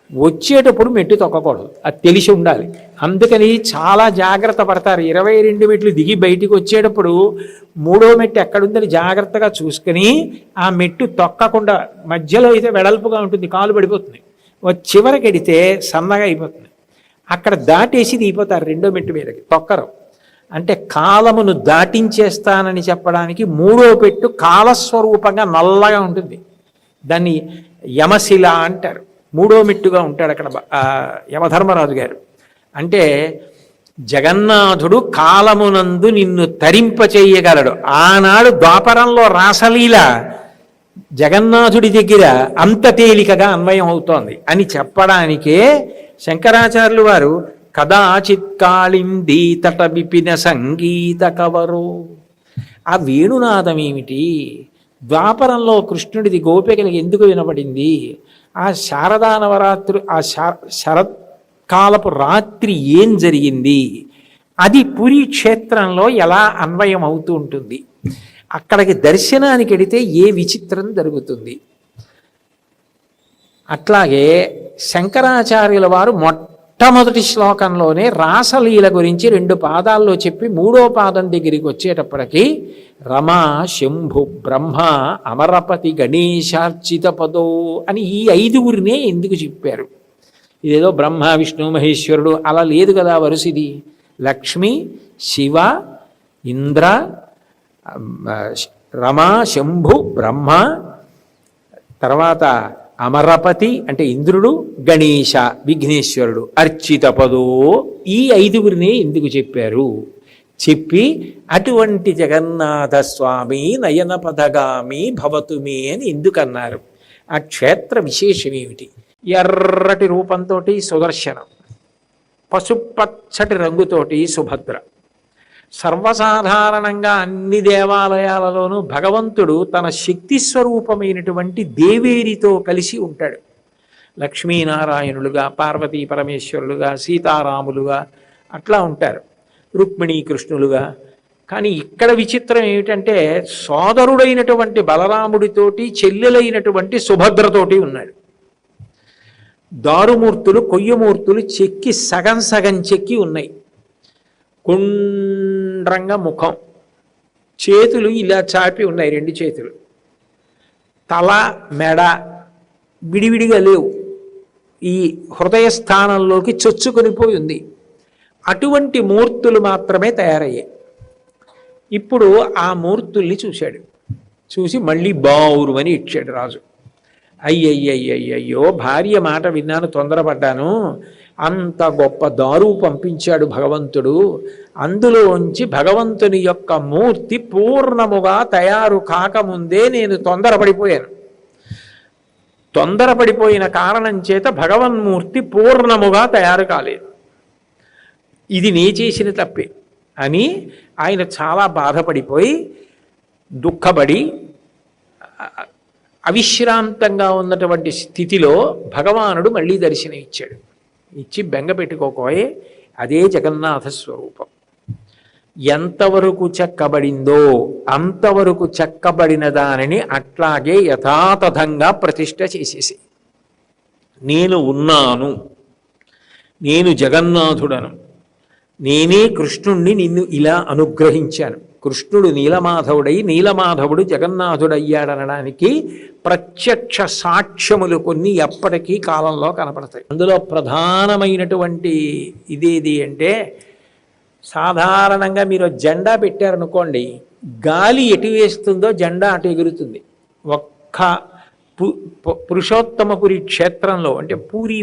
వచ్చేటప్పుడు మెట్టు తొక్కకూడదు, అది తెలిసి ఉండాలి. అందుకని చాలా జాగ్రత్త పడతారు. 22 మెట్లు దిగి బయటికి వచ్చేటప్పుడు 3వ మెట్టు ఎక్కడుందని జాగ్రత్తగా చూసుకుని ఆ మెట్టు తొక్కకుండా, మధ్యలో అయితే వెడల్పుగా ఉంటుంది, కాలు పడిపోతుంది, చివరికి ఎడితే సన్నగా అయిపోతుంది, అక్కడ దాటేసి దిగిపోతారు 2వ మెట్టు మీదకి, తొక్కరు. అంటే కాలమును దాటించేస్తానని చెప్పడానికి 3వ పెట్టు కాలస్వరూపంగా నల్లగా ఉంటుంది, దాన్ని యమశిల అంటారు. 3వ మెట్టుగా ఉంటాడు అక్కడ యమధర్మరాజు గారు. అంటే జగన్నాథుడు కాలమునందు నిన్ను తరింపచేయగలడు. ఆనాడు ద్వాపరంలో రాసలీల జగన్నాథుడి దగ్గర అంత తేలికగా అన్వయం అవుతోంది అని చెప్పడానికే శంకరాచార్యులు వారు కదాచిత్ కాళిందీ తట విపిన సంగీత కవరు. ఆ వేణునాదం ఏమిటి, ద్వాపరంలో కృష్ణుడిది గోపికలకి ఎందుకు వినపడింది, ఆ శారదా నవరాత్రి, ఆ శరత్కాలపు రాత్రి ఏం జరిగింది, అది పురి క్షేత్రంలో ఎలా అన్వయం అవుతూ ఉంటుంది, అక్కడికి దర్శనానికి వెడితే ఏ విచిత్రం జరుగుతుంది. అట్లాగే శంకరాచార్యుల వారు మొట్టమొదటి శ్లోకంలోనే రాసలీల గురించి 2 పాదాల్లో చెప్పి 3వ పాదం దగ్గరికి వచ్చేటప్పటికి రమా శంభు బ్రహ్మ అమరపతి గణేశార్చిత పదో అని ఈ 5గురినే ఎందుకు చెప్పారు. ఇదేదో బ్రహ్మ విష్ణు మహేశ్వరుడు అలా లేదు కదా వరుసిది. లక్ష్మి, శివ, ఇంద్ర, రమా శంభు బ్రహ్మ, తర్వాత అమరపతి అంటే ఇంద్రుడు, గణేశ విఘ్నేశ్వరుడు, అర్చిత పదో, ఈ 5గురినే ఎందుకు చెప్పారు. చెప్పి అటువంటి జగన్నాథ స్వామి నయన పదగామి భవతుమే అని ఎందుకన్నారు. ఆ క్షేత్ర విశేషం ఏమిటి, ఎర్రటి రూపంతో సుదర్శనం, పసుపచ్చటి రంగుతోటి సుభద్ర. సర్వసాధారణంగా అన్ని దేవాలయాలలోనూ భగవంతుడు తన శక్తి స్వరూపమైనటువంటి దేవేరితో కలిసి ఉంటాడు. లక్ష్మీనారాయణులుగా, పార్వతీ పరమేశ్వరులుగా, సీతారాములుగా అట్లా ఉంటారు, రుక్మిణీ కృష్ణులుగా. కానీ ఇక్కడ విచిత్రం ఏమిటంటే సోదరుడైనటువంటి బలరాముడితోటి చెల్లెలైనటువంటి సుభద్రతోటి ఉన్నాడు. దారుమూర్తులు, కొయ్యమూర్తులు చెక్కి సగం సగం చెక్కి ఉన్నాయి. కుండ్రంగా ముఖం, చేతులు ఇలా చాపి ఉన్నాయి, రెండు చేతులు. తల మెడ విడివిడిగా లేవు, ఈ హృదయ స్థానంలోకి చొచ్చుకొనిపోయి ఉంది. అటువంటి మూర్తులు మాత్రమే తయారయ్యాయి. ఇప్పుడు ఆ మూర్తుల్ని చూశాడు. చూసి మళ్ళీ బావురుమని ఇచ్చాడు రాజు. అయ్యయ్యయ్యయ్యో, భార్య మాట విన్నాను, తొందరపడ్డాను. అంత గొప్ప దారు పంపించాడు భగవంతుడు. అందులోంచి భగవంతుని యొక్క మూర్తి పూర్ణముగా తయారు కాకముందే నేను తొందరపడిపోయాను. తొందరపడిపోయిన కారణం చేత భగవన్మూర్తి పూర్ణముగా తయారు కాలేదు. ఇది నే చేసిన తప్పే అని ఆయన చాలా బాధపడిపోయి దుఃఖపడి అవిశ్రాంతంగా ఉన్నటువంటి స్థితిలో భగవానుడు మళ్ళీ దర్శనం ఇచ్చాడు. ఇచ్చి బెంగ పెట్టుకోకోయే, అదే జగన్నాథ స్వరూపం. ఎంతవరకు చెక్కబడిందో అంతవరకు చెక్కబడిన దానిని అట్లాగే యథాతథంగా ప్రతిష్ఠ చేసేసి, నేను ఉన్నాను, నేను జగన్నాథుడను, నేనే కృష్ణుణ్ణి నిన్ను ఇలా అనుగ్రహించాను. కృష్ణుడు నీలమాధవుడై నీలమాధవుడు జగన్నాథుడయ్యాడనడానికి ప్రత్యక్ష సాక్ష్యములు కొన్ని ఎప్పటికీ కాలంలో కనపడతాయి. అందులో ప్రధానమైనటువంటి ఇదేది అంటే, సాధారణంగా మీరు జెండా పెట్టారనుకోండి, గాలి ఎటు వేస్తుందో జెండా అటు ఎగురుతుంది. ఒక్క పురుషోత్తమపురి క్షేత్రంలో, అంటే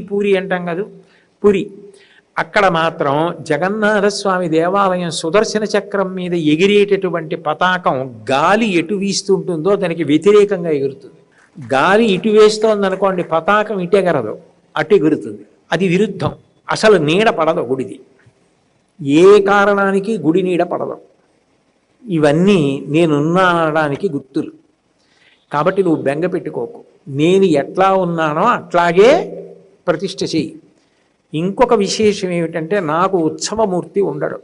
పూరి అంటాం కదా, పురి, అక్కడ మాత్రం జగన్నాథస్వామి దేవాలయం సుదర్శన చక్రం మీద ఎగిరేటటువంటి పతాకం గాలి ఎటు వీస్తుంటుందో దానికి వ్యతిరేకంగా ఎగురుతుంది. గాలి ఇటు వేస్తోంది అనుకోండి, పతాకం ఇటు ఎగరదు, అటు ఎగురుతుంది. అది విరుద్ధం. అసలు నీడ పడదు గుడిది, ఏ కారణానికి గుడి నీడ పడదు. ఇవన్నీ నేనున్నా అనడానికి గుర్తులు. కాబట్టి నువ్వు బెంగ పెట్టుకోకు, నేను ఎట్లా ఉన్నానో అట్లాగే ప్రతిష్ఠ చెయ్యి. ఇంకొక విశేషం ఏమిటంటే, నాకు ఉత్సవమూర్తి ఉండడు.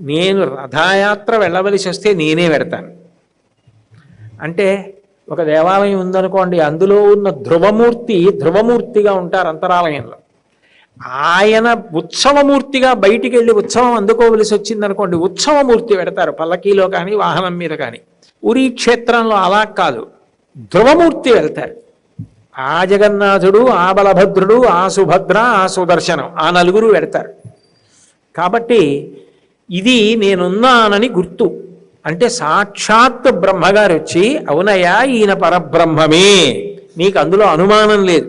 నేను రథయాత్ర వెళ్ళవలసి వస్తే నేనే వెడతాను. అంటే ఒక దేవాలయం ఉందనుకోండి, అందులో ఉన్న ధ్రువమూర్తిగా ఉంటారు అంతరాలయంలో. ఆయన ఉత్సవమూర్తిగా బయటికి వెళ్ళి ఉత్సవం అందుకోవలసి వచ్చిందనుకోండి, ఉత్సవమూర్తి పెడతారు పల్లకీలో కానీ వాహనం మీద కానీ. ఉరి క్షేత్రంలో అలా కాదు, ధ్రువమూర్తి వెళ్తారు. ఆ జగన్నాథుడు, ఆ బలభద్రుడు, ఆ సుభద్ర, ఆ సుదర్శనం, ఆ నలుగురు పెడతారు. కాబట్టి ఇది నేనున్నానని గుర్తు. అంటే సాక్షాత్ బ్రహ్మగారు వచ్చి, అవునయ్యా ఈయన పరబ్రహ్మమే, నీకు అందులో అనుమానం లేదు,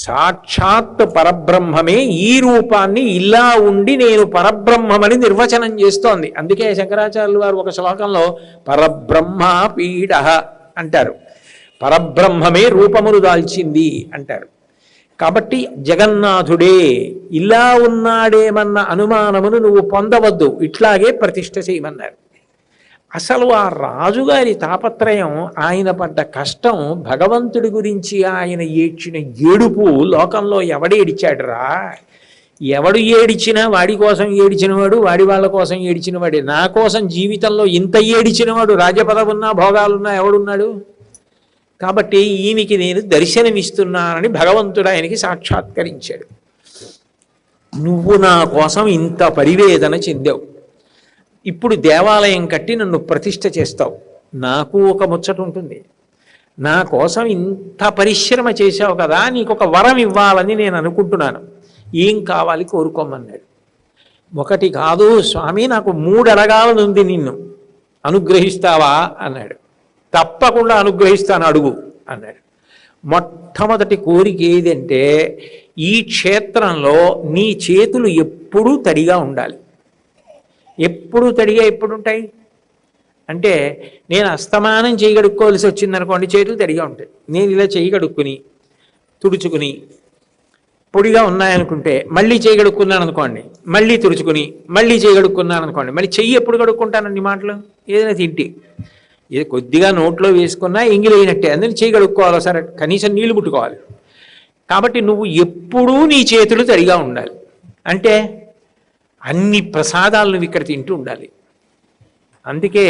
సాక్షాత్ పరబ్రహ్మమే ఈ రూపాన్ని ఇలా ఉండి నేను పరబ్రహ్మమని నిర్వచనం చేస్తోంది. అందుకే శంకరాచార్యులు వారు ఒక శ్లోకంలో పరబ్రహ్మ పీడ అంటారు, పరబ్రహ్మమే రూపమును దాల్చింది అంటారు. కాబట్టి జగన్నాథుడే ఇలా ఉన్నాడేమన్న అనుమానమును నువ్వు పొందవద్దు, ఇట్లాగే ప్రతిష్ఠ చేయమన్నారు. అసలు ఆ రాజుగారి తాపత్రయం, ఆయన పడ్డ కష్టం, భగవంతుడి గురించి ఆయన ఏడ్చిన ఏడుపు లోకంలో ఎవడేడిచాడురా? ఎవడు ఏడిచినా వాడి కోసం ఏడిచినవాడు, వాడి వాళ్ళ కోసం ఏడిచినవాడే. నా కోసం జీవితంలో ఇంత ఏడిచినవాడు, రాజపదవున్నా భోగాలున్నా ఎవడున్నాడు? కాబట్టి ఈయనకి నేను దర్శనమిస్తున్నానని భగవంతుడు ఆయనకి సాక్షాత్కరించాడు. నువ్వు నా కోసం ఇంత పరివేదన చెందావు, ఇప్పుడు దేవాలయం కట్టి నన్ను ప్రతిష్ఠ చేస్తావు. నాకు ఒక ముచ్చట ఉంటుంది, నా కోసం ఇంత పరిశ్రమ చేశావు కదా, నీకు ఒక వరం ఇవ్వాలని నేను అనుకుంటున్నాను. ఏం కావాలి కోరుకోమన్నాడు. ఒకటి కాదు స్వామి, నాకు 3 అడగాలనుంది, నిన్ను అనుగ్రహిస్తావా అన్నాడు. తప్పకుండా అనుగ్రహిస్తాను, అడుగు అన్నాడు. మొట్టమొదటి కోరిక ఏదంటే, ఈ క్షేత్రంలో నీ చేతులు ఎప్పుడూ తడిగా ఉండాలి. ఎప్పుడు తడిగా ఎప్పుడు ఉంటాయి అంటే, నేను అస్తమానం చేయగడుక్కోవాల్సి వచ్చిందనుకోండి, చేతులు తడిగా ఉంటాయి. నేను ఇలా చేయగడుక్కుని తుడుచుకుని పొడిగా ఉన్నాయనుకుంటే మళ్ళీ చేయగడుక్కున్నాను అనుకోండి, మళ్ళీ తుడుచుకుని మళ్ళీ చేయగడుక్కున్నాను అనుకోండి, మళ్ళీ చెయ్యి ఎప్పుడు కడుక్కుంటానండి మాటలు? ఏదైనా తింటే ఏదో కొద్దిగా నోట్లో వేసుకున్నా ఎంగిలైనట్టే, అందుకని చేయగడుక్కోవాలి, సరే కనీసం నీళ్లు ముట్టుకోవాలి. కాబట్టి నువ్వు ఎప్పుడూ నీ చేతులు తడిగా ఉండాలి. అంటే అన్ని ప్రసాదాలు నువ్వు ఇక్కడ తింటూ ఉండాలి. అందుకే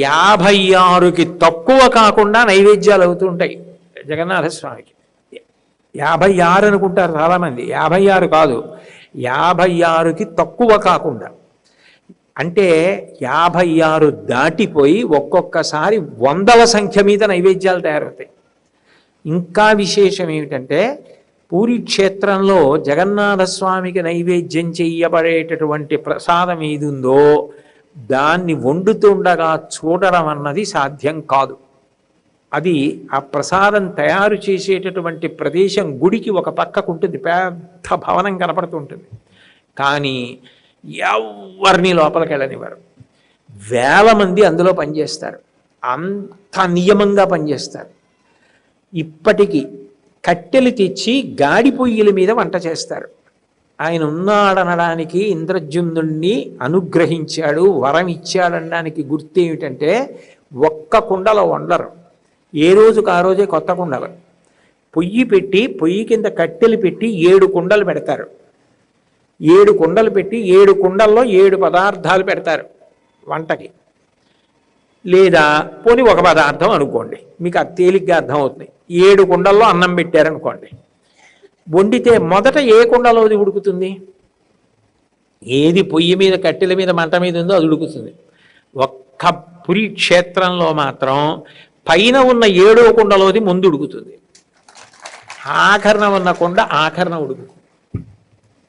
56కి తక్కువ కాకుండా నైవేద్యాలు అవుతూ ఉంటాయి జగన్నాథస్వామికి. 56 అనుకుంటారు చాలామంది, 56 కాదు, 56కి తక్కువ కాకుండా. అంటే 56 దాటిపోయి ఒక్కొక్కసారి 100వ సంఖ్య మీద నైవేద్యాలు తయారవుతాయి. ఇంకా విశేషం ఏమిటంటే పూరి క్షేత్రంలో జగన్నాథస్వామికి నైవేద్యం చెయ్యబడేటటువంటి ప్రసాదం ఏది ఉందో దాన్ని వండుతుండగా చూడడం అన్నది సాధ్యం కాదు. అది ఆ ప్రసాదం తయారు చేసేటటువంటి ప్రదేశం గుడికి ఒక పక్కకు ఉంటుంది, పెద్ద భవనం కనపడుతుంటుంది. కానీ ఎవరిని లోపలికి వెళ్ళనివ్వరు. వేల మంది అందులో పనిచేస్తారు, అంత నియమంగా పనిచేస్తారు. ఇప్పటికీ కట్టెలు తెచ్చి గాడి పొయ్యిల మీద వంట చేస్తారు. ఆయన ఉన్నాడనడానికి, ఇంద్రజుమ్నుణ్ణి అనుగ్రహించాడు, వరం ఇచ్చాడనడానికి గుర్తు ఏమిటంటే ఒక్క కుండలో వండరు, ఏ రోజుకు ఆ రోజే కొత్త కుండలు. పొయ్యి పెట్టి పొయ్యి కింద కట్టెలు పెట్టి 7 కుండలు పెడతారు. 7 కుండలు పెట్టి 7 కుండల్లో 7 పదార్థాలు పెడతారు వంటకి. లేదా పోనీ ఒక పదార్థం అనుకోండి, మీకు అది తేలిగ్గా అర్థమవుతుంది. 7 కుండల్లో అన్నం పెట్టారనుకోండి, వండితే మొదట ఏ కుండలోది ఉడుకుతుంది? ఏది పొయ్యి మీద కట్టెల మీద మంట మీద ఉందో అది ఉడుకుతుంది. ఒక్క పురి క్షేత్రంలో మాత్రం పైన ఉన్న 7వ కుండలోది ముందు ఉడుకుతుంది, ఆఖరణ ఉన్న కుండ ఆఖరణ ఉడుకుతుంది.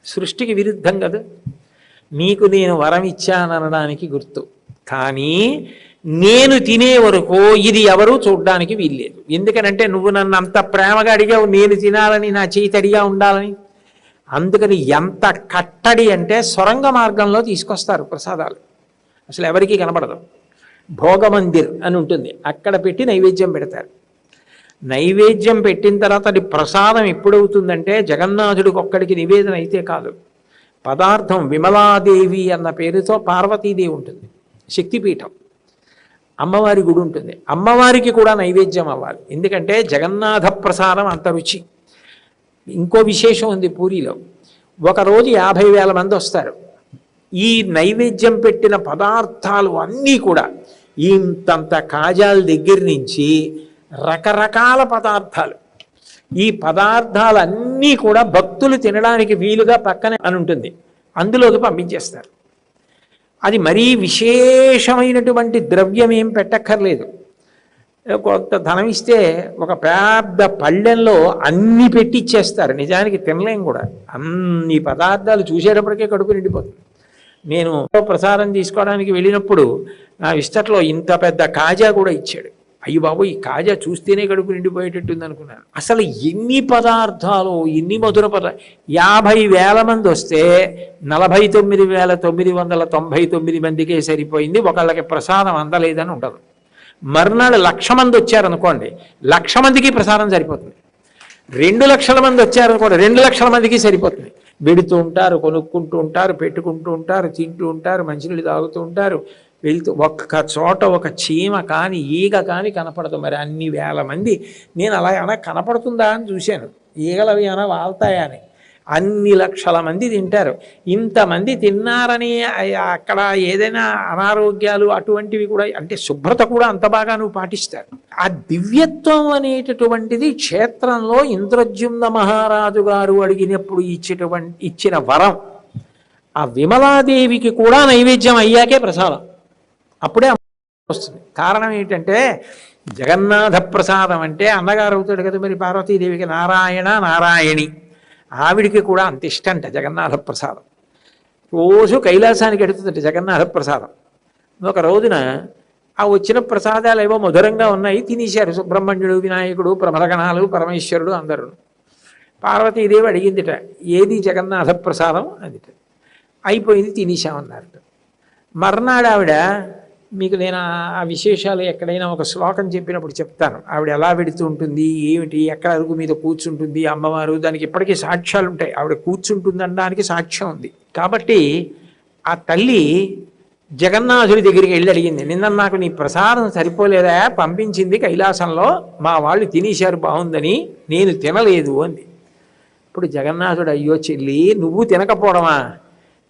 సృష్టికి విరుద్ధం కదా. నీకు నేను వరం ఇచ్చాననడానికి గుర్తు, కానీ నేను తినే వరకు ఇది ఎవరూ చూడ్డానికి వీల్లేదు. ఎందుకనంటే నువ్వు నన్ను అంత ప్రేమగా అడిగావు నేను తినాలని, నా చేయి తడిగా ఉండాలని. అందుకని ఎంత కట్టడి అంటే సొరంగ మార్గంలో తీసుకొస్తారు ప్రసాదాలు, అసలు ఎవరికీ కనపడదు. భోగమందిర్ అని ఉంటుంది, అక్కడ పెట్టి నైవేద్యం పెడతారు. నైవేద్యం పెట్టిన తర్వాత అది ప్రసాదం ఎప్పుడవుతుందంటే జగన్నాథుడికి ఒక్కడికి నివేదన అయితే కాదు. పదార్థం విమలాదేవి అన్న పేరుతో పార్వతీదేవి ఉంటుంది, శక్తిపీఠం, అమ్మవారి గుడి ఉంటుంది. అమ్మవారికి కూడా నైవేద్యం అవ్వాలి, ఎందుకంటే జగన్నాథ ప్రసాదం అంత రుచి. ఇంకో విశేషం ఉంది పూరిలో. ఒకరోజు 50,000 మంది వస్తారు. ఈ నైవేద్యం పెట్టిన పదార్థాలు అన్నీ కూడా ఇంతంత కాజాల దగ్గర నుంచి రకరకాల పదార్థాలు, ఈ పదార్థాలన్నీ కూడా భక్తులు తినడానికి వీలుగా పక్కనే అని ఉంటుంది, అందులోకి పంపించేస్తారు. అది మరీ విశేషమైనటువంటి ద్రవ్యం ఏం పెట్టక్కర్లేదు. కొంత ధనం ఇస్తే ఒక పెద్ద పళ్ళెంలో అన్ని పెట్టి ఇచ్చేస్తారు. నిజానికి తినలేం కూడా, అన్ని పదార్థాలు చూసేటప్పటికే కడుపు నిండిపోతుంది. నేను ప్రసాదం తీసుకోవడానికి వెళ్ళినప్పుడు నా విస్తట్లో ఇంత పెద్ద కాజా కూడా ఇచ్చాడు. అయ్యి బాబు, ఈ కాజా చూస్తేనే కడుపు నిండిపోయేటట్టుంది అనుకున్నాను. అసలు ఎన్ని పదార్థాలు, ఎన్ని మధుర పదార్థాలు. 50,000 మంది వస్తే 49,999 మందికే సరిపోయింది, ఒకళ్ళకి ప్రసాదం అందలేదని ఉండదు. మర్నాడు 1,00,000 మంది వచ్చారనుకోండి, 1,00,000 మందికి ప్రసాదం సరిపోతుంది. 2,00,000 మంది వచ్చారనుకోండి, 2,00,000 మందికి సరిపోతుంది. వెడుతూ ఉంటారు, కొనుక్కుంటూ ఉంటారు, పెట్టుకుంటూ ఉంటారు, తింటూ ఉంటారు, మంచినీళ్ళు తాగుతూ ఉంటారు. వెళ్తూ ఒక్క చోట ఒక చీమ కానీ ఈగ కానీ కనపడదు. మరి అన్ని వేల మంది, నేను అలా ఏమైనా కనపడుతుందా అని చూశాను, ఈగలు అవి ఏమైనా వాళ్తాయా అని. అన్ని లక్షల మంది తింటారు. ఇంతమంది తిన్నారని అక్కడ ఏదైనా అనారోగ్యాలు అటువంటివి కూడా, అంటే శుభ్రత కూడా అంత బాగా నువ్వు పాటిస్తారు. ఆ దివ్యత్వం అనేటటువంటిది క్షేత్రంలో ఇంద్రజుమ్న మహారాజు గారు అడిగినప్పుడు ఇచ్చిన వరం. ఆ విమలాదేవికి కూడా నైవేద్యం అయ్యాకే ప్రసాదం, అప్పుడే వస్తుంది. కారణం ఏంటంటే జగన్నాథ ప్రసాదం అంటే అన్నగారు అవుతాడు కదా, మరి పార్వతీదేవికి నారాయణ నారాయణి, ఆవిడికి కూడా అంత ఇష్టంట జగన్నాథ ప్రసాదం. రోజు కైలాసానికి ఎడుతుందట జగన్నాథ ప్రసాదం. ఒక రోజున ఆ వచ్చిన ప్రసాదాలు ఏవో మధురంగా ఉన్నాయి, తినేశారు సుబ్రహ్మణ్యుడు, వినాయకుడు, ప్రమదగణాలు, పరమేశ్వరుడు అందరూ. పార్వతీదేవి అడిగిందిట, ఏది జగన్నాథ ప్రసాదం అదిట. అయిపోయింది, తినేశామన్నారట. మర్నాడు ఆవిడ, మీకు నేను ఆ విశేషాలు ఎక్కడైనా ఒక శ్లోకం చెప్పినప్పుడు చెప్తాను, ఆవిడ ఎలా వెడుతూ ఉంటుంది, ఏమిటి, ఎక్కడ అరుగు మీద కూర్చుంటుంది అమ్మవారు, దానికి ఇప్పటికీ సాక్ష్యాలు ఉంటాయి. ఆవిడ కూర్చుంటుంది అనడానికి సాక్ష్యం ఉంది. కాబట్టి ఆ తల్లి జగన్నాథుడి దగ్గరికి వెళ్ళి అడిగింది, నిన్న నాకు నీ ప్రసాదం సరిపోలేదా, పంపించింది కైలాసంలో, మా వాళ్ళు తినేశారు బాగుందని, నేను తినలేదు అంది. ఇప్పుడు జగన్నాథుడు, అయ్యో చెల్లి నువ్వు తినకపోవడమా,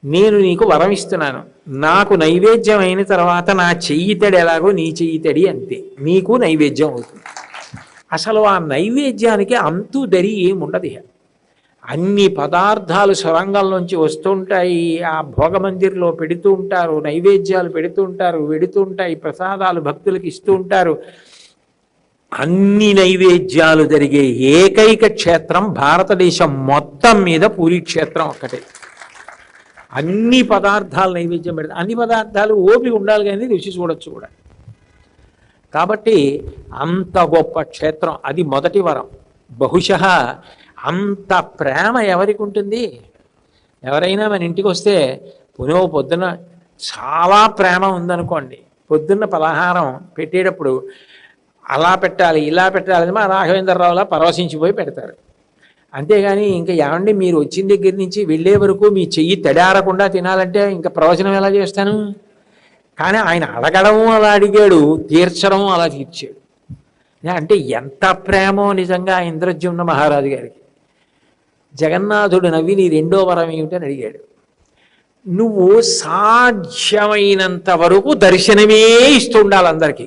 నేను నీకు వరం ఇస్తున్నాను, నాకు నైవేద్యం అయిన తర్వాత నా చెయ్యితడి ఎలాగో నీ చెయ్యితడి అంతే, నీకు నైవేద్యం అవుతుంది. అసలు ఆ నైవేద్యానికి అంతు దరి ఏముండదు. అన్ని పదార్థాలు సొరంగంలోంచి వస్తుంటాయి, ఆ భోగమందిర్లో పెడుతూ ఉంటారు, నైవేద్యాలు పెడుతూ ఉంటారు, వెడుతూ ఉంటాయి, ప్రసాదాలు భక్తులకు ఇస్తూ ఉంటారు. అన్ని నైవేద్యాలు జరిగే ఏకైక క్షేత్రం భారతదేశం మొత్తం మీద పూరీ క్షేత్రం ఒక్కటే. అన్ని పదార్థాలు నైవేద్యం పెడతారు. అన్ని పదార్థాలు ఓపిక ఉండాలి కానీ రుచి చూడొచ్చు కూడా. కాబట్టి అంత గొప్ప క్షేత్రం అది. మొదటి వరం. బహుశः అంత ప్రేమ ఎవరికి ఉంటుంది? ఎవరైనా మన ఇంటికి వస్తే పొద్దున చాలా ప్రేమ ఉందనుకోండి, పొద్దున్న పలహారం పెట్టేటప్పుడు అలా పెట్టాలి ఇలా పెట్టాలి మా రాఘవేంద్రరావులా పరవశించిపోయి పెడతారు. అంతేగాని ఇంకా ఏమండి మీరు వచ్చిన దగ్గర నుంచి వెళ్ళే వరకు మీ చెయ్యి తడారకుండా తినాలంటే ఇంకా ప్రవచనం ఎలా చేస్తాను? కానీ ఆయన అడగడం అలా అడిగాడు, తీర్చడం అలా తీర్చాడు. అంటే ఎంత ప్రేమో నిజంగా ఇంద్రద్యుమ్న మహారాజు గారికి. జగన్నాథుడు నవ్వి నీ రెండో వరం ఏమిటని అడిగాడు. నువ్వు సాధ్యమైనంత వరకు దర్శనమే ఇస్తూ ఉండాలి అందరికీ.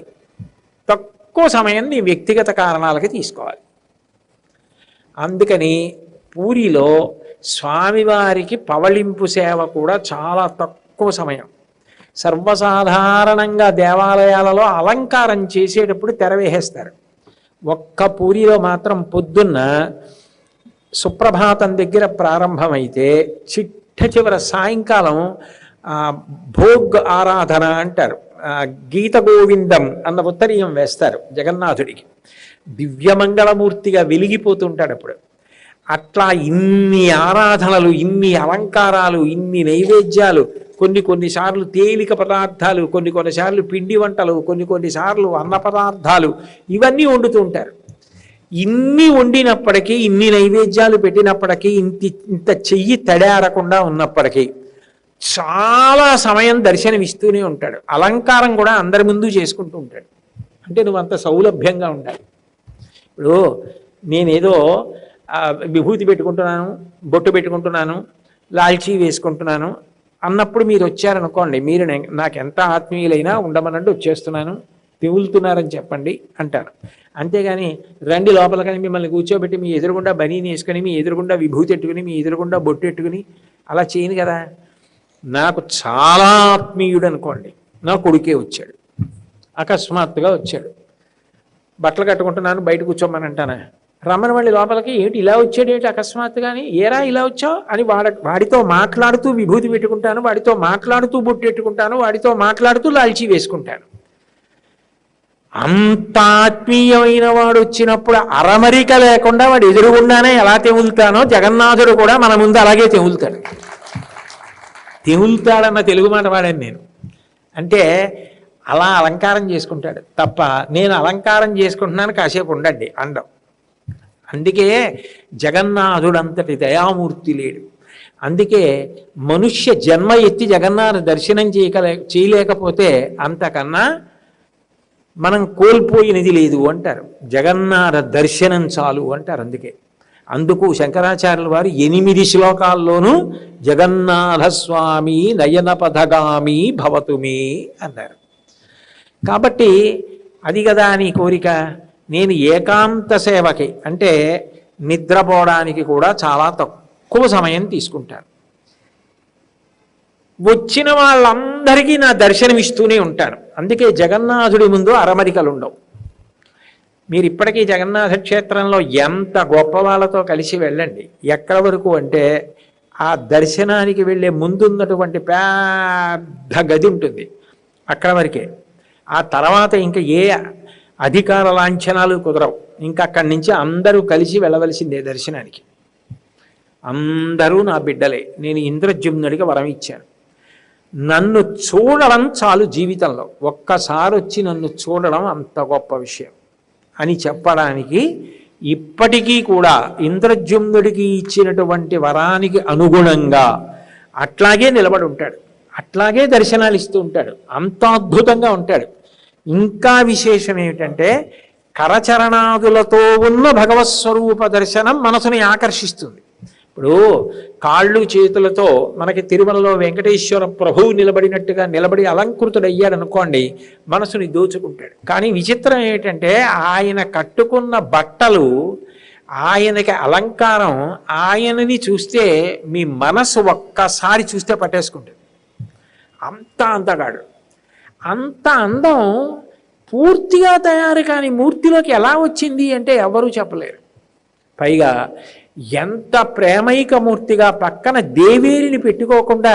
తక్కువ సమయం నీ వ్యక్తిగత కారణాలకి తీసుకోవాలి. అందుకని పూరిలో స్వామివారికి పవళింపు సేవ కూడా చాలా తక్కువ సమయం. సర్వసాధారణంగా దేవాలయాలలో అలంకారం చేసేటప్పుడు తెరవేసేస్తారు. ఒక్క పూరిలో మాత్రం పొద్దున్న సుప్రభాతం దగ్గర ప్రారంభమైతే చిట్ట సాయంకాలం భోగ్ ఆరాధన అంటారు, గీత గోవిందం అన్న ఉత్తరీయం వేస్తారు జగన్నాథుడికి. దివ్యమంగళమూర్తిగా వెలిగిపోతుంటాడు అప్పుడు. అట్లా ఇన్ని ఆరాధనలు, ఇన్ని అలంకారాలు, ఇన్ని నైవేద్యాలు, కొన్నిసార్లు తేలిక పదార్థాలు, కొన్నిసార్లు పిండి వంటలు, కొన్నిసార్లు అన్న పదార్థాలు, ఇవన్నీ వండుతూ ఉంటారు. ఇన్ని వండినప్పటికీ, ఇన్ని నైవేద్యాలు పెట్టినప్పటికీ, ఇంత చెయ్యి తడారకుండా ఉన్నప్పటికీ చాలా సమయం దర్శనమిస్తూనే ఉంటాడు. అలంకారం కూడా అందరి ముందు చేసుకుంటూ ఉంటాడు. అంటే నువ్వు అంత సౌలభ్యంగా ఉండాలి. ఇప్పుడు నేనేదో విభూతి పెట్టుకుంటున్నాను, బొట్టు పెట్టుకుంటున్నాను, లాల్చీ వేసుకుంటున్నాను అన్నప్పుడు మీరు వచ్చారనుకోండి, మీరు నాకు ఎంత ఆత్మీయులైనా ఉండమనంటే వచ్చేస్తున్నాను, తెవులుతున్నారని చెప్పండి అంటారు. అంతేగాని రండి లోపలికని మిమ్మల్ని కూర్చోబెట్టి మీ ఎదురుగుండా బనీని వేసుకొని, మీ ఎదురుగుండా విభూతి ఎట్టుకుని, మీ ఎదురుగుండా బొట్టు ఎట్టుకుని అలా చేయను కదా. నాకు చాలా ఆత్మీయుడు అనుకోండి, నా కొడుకే వచ్చాడు, అకస్మాత్తుగా వచ్చాడు, బట్టలు కట్టుకుంటున్నాను బయట కూర్చోమని అంటానా? రమ్మని వాళ్ళ లోపలికి, ఏంటి ఇలా వచ్చాడు ఏంటి అకస్మాత్తుగాని, ఏరా ఇలా వచ్చావు అని వాడితో మాట్లాడుతూ విభూతి పెట్టుకుంటాను, వాడితో మాట్లాడుతూ బొట్టు పెట్టుకుంటాను, వాడితో మాట్లాడుతూ లాల్చీ వేసుకుంటాను. అంత ఆత్మీయమైన వాడు వచ్చినప్పుడు అరమరిక లేకుండా వాడు ఎదురుగుండానే ఎలా తెములుతానో జగన్నాథుడు కూడా మన ముందు అలాగే తెములుతాడు. తెములుతాడన్న తెలుగు మాట వాడాను నేను. అంటే అలా అలంకారం చేసుకుంటాడు తప్ప నేను అలంకారం చేసుకుంటున్నాను కాసేపు ఉండండి అండం. అందుకే జగన్నాథుడంతటి దయామూర్తి లేడు. అందుకే మనుష్య జన్మ ఎత్తి జగన్నాథ దర్శనం చేయలేకపోతే అంతకన్నా మనం కోల్పోయినది లేదు అంటారు. జగన్నాథ దర్శనం చాలు అంటారు. అందుకు శంకరాచార్యుల వారు 8 శ్లోకాల్లోనూ జగన్నాథస్వామి నయనపథగామి భవతుమే అన్నారు. కాబట్టి అది కదా నీ కోరిక. నేను ఏకాంత సేవకి అంటే నిద్రపోవడానికి కూడా చాలా తక్కువ సమయం తీసుకుంటాను. వచ్చిన వాళ్ళందరికీ నా దర్శనం ఇస్తూనే ఉంటాను. అందుకే జగన్నాథుడి ముందు అరమరికలు ఉండవు. మీరు ఇప్పటికీ జగన్నాథ క్షేత్రంలో ఎంత గొప్ప వాళ్ళతో కలిసి వెళ్ళండి. ఎక్కడ వరకు అంటే ఆ దర్శనానికి వెళ్ళే ముందున్నటువంటి పెద్ద గది ఉంటుంది, అక్కడ వరకే. ఆ తర్వాత ఇంకా ఏ అధికార లాంఛనాలు కుదరవు. ఇంకా అక్కడి నుంచి అందరూ కలిసి వెళ్ళవలసిందే దర్శనానికి. అందరూ నా బిడ్డలే. నేను ఇంద్రద్యుమ్నుడికి వరం ఇచ్చాను. నన్ను చూడడం చాలు జీవితంలో, ఒక్కసారి వచ్చి నన్ను చూడడం అంత గొప్ప విషయం అని చెప్పడానికి ఇప్పటికీ కూడా ఇంద్రద్యుమ్నుడికి ఇచ్చినటువంటి వరానికి అనుగుణంగా అట్లాగే నిలబడి ఉంటాడు, అట్లాగే దర్శనాలు ఇస్తూ ఉంటాడు. అంత అద్భుతంగా ఉంటాడు. ఇంకా విశేషం ఏమిటంటే కరచరణాదులతో ఉన్న భగవత్స్వరూప దర్శనం మనసుని ఆకర్షిస్తుంది. ఇప్పుడు కాళ్ళు చేతులతో మనకి తిరుమలలో వెంకటేశ్వర ప్రభువు నిలబడినట్టుగా నిలబడి అలంకృతుడయ్యాడు అనుకోండి, మనసుని దోచుకుంటాడు. కానీ విచిత్రం ఏమిటంటే ఆయన కట్టుకున్న బట్టలు, ఆయనకి అలంకారం, ఆయనని చూస్తే మీ మనసు ఒక్కసారి చూస్తే పట్టేసుకుంటుంది. అంత అందగాడు. అంత అందం పూర్తిగా తయారు కాని మూర్తిలోకి ఎలా వచ్చింది అంటే ఎవరూ చెప్పలేరు. పైగా ఎంత ప్రేమైక మూర్తిగా పక్కన దేవేరిని పెట్టుకోకుండా,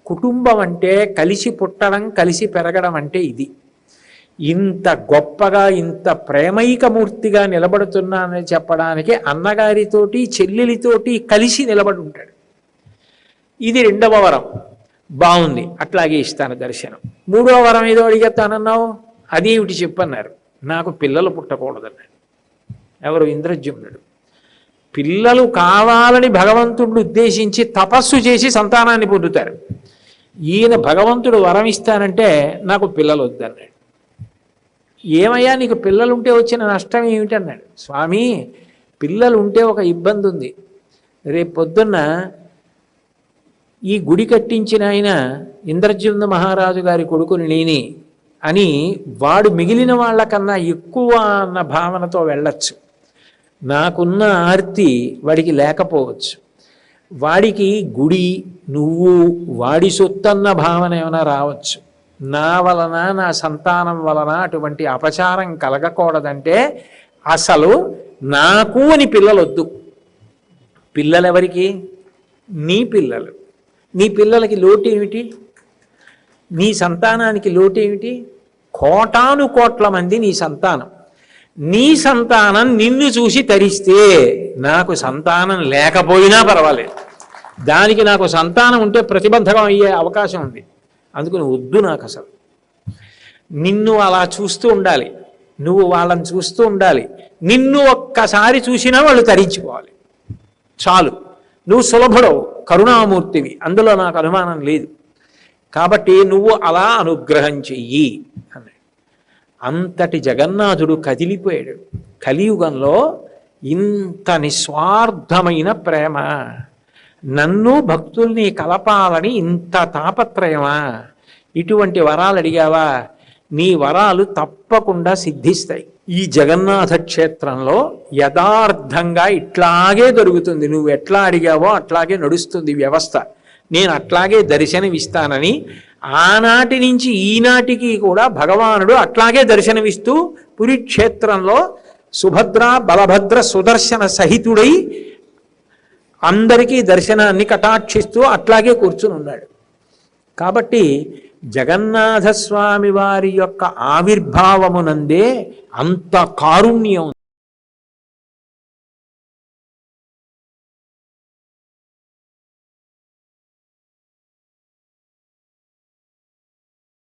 కుటుంబం అంటే కలిసి పుట్టడం కలిసి పెరగడం అంటే ఇది. ఇంత గొప్పగా ఇంత ప్రేమైక మూర్తిగా నిలబడుతున్నానని చెప్పడానికి అన్నగారితోటి చెల్లెలితోటి కలిసి నిలబడి ఉంటాడు. ఇది 2వ వరం. బాగుంది, అట్లాగే ఇస్తాను దర్శనం. 3వ వరం ఏదో అడిగేస్తానన్నావు, అదేమిటి చెప్పన్నారు. నాకు పిల్లలు పుట్టకూడదన్నాడు. ఎవరు? ఇంద్రజుమ్నుడు. పిల్లలు కావాలని భగవంతుడిని ఉద్దేశించి తపస్సు చేసి సంతానాన్ని పొందుతారు. ఈయన భగవంతుడు వరం ఇస్తానంటే నాకు పిల్లలు వద్దన్నాడు. ఏమయ్యా నీకు పిల్లలుంటే వచ్చిన నష్టం ఏమిటన్నాడు. స్వామి, పిల్లలు ఉంటే ఒక ఇబ్బంది ఉంది. రేపు పొద్దున్న ఈ గుడి కట్టించిన ఆయన ఇంద్రజుమ్న మహారాజు గారి కొడుకుని నేని అని వాడు మిగిలిన వాళ్ళకన్నా ఎక్కువ అన్న భావనతో వెళ్ళచ్చు. నాకున్న ఆర్తి వాడికి లేకపోవచ్చు. వాడికి గుడి నువ్వు వాడి సొత్తన్న భావన ఏమైనా రావచ్చు. నా వలన నా సంతానం వలన అటువంటి అపచారం కలగకూడదంటే అసలు నాకు అని పిల్లలు వద్దు. పిల్లలు ఎవరికి? నీ పిల్లలు. నీ పిల్లలకి లోటు ఏమిటి? నీ సంతానానికి లోటు ఏమిటి? కోటాను కోట్ల మంది నీ సంతానం. నీ సంతానం నిన్ను చూసి తరిస్తే నాకు సంతానం లేకపోయినా పర్వాలేదు, దానికి నాకు సంతానం ఉంటే ప్రతిబంధకం అయ్యే అవకాశం ఉంది. అందుకని వద్దు నాకు అసలు. నిన్ను అలా చూస్తూ ఉండాలి, నువ్వు వాళ్ళని చూస్తూ ఉండాలి. నిన్ను ఒక్కసారి చూసినా వాళ్ళు తరించిపోవాలి చాలు. నువ్వు సులభుడవు, కరుణామూర్తివి, అందులో నాకు అనుమానం లేదు. కాబట్టి నువ్వు అలా అనుగ్రహం చెయ్యి అన్నాడు. అంతటి జగన్నాథుడు కదిలిపోయాడు. కలియుగంలో ఇంత నిస్వార్థమైన ప్రేమ, నన్ను భక్తుల్ని కలపాలని ఇంత తాపత్రయమా? ఇటువంటి వరాలు అడిగావా? నీ వరాలు తప్పకుండా సిద్ధిస్తాయి. ఈ జగన్నాథ క్షేత్రంలో యథార్థంగా ఇట్లాగే దొరుకుతుంది. నువ్వు ఎట్లా అడిగావో అట్లాగే నడుస్తుంది వ్యవస్థ. నేను అట్లాగే దర్శనమిస్తానని ఆనాటి నుంచి ఈనాటికి కూడా భగవానుడు అట్లాగే దర్శనమిస్తూ పురి క్షేత్రంలో సుభద్ర బలభద్ర సుదర్శన సహితుడై అందరికీ దర్శనాన్ని కటాక్షిస్తూ అట్లాగే కూర్చుని ఉన్నాడు. కాబట్టి జగన్నాథస్వామి వారి యొక్క ఆవిర్భావమునందే అంత కారుణ్యం.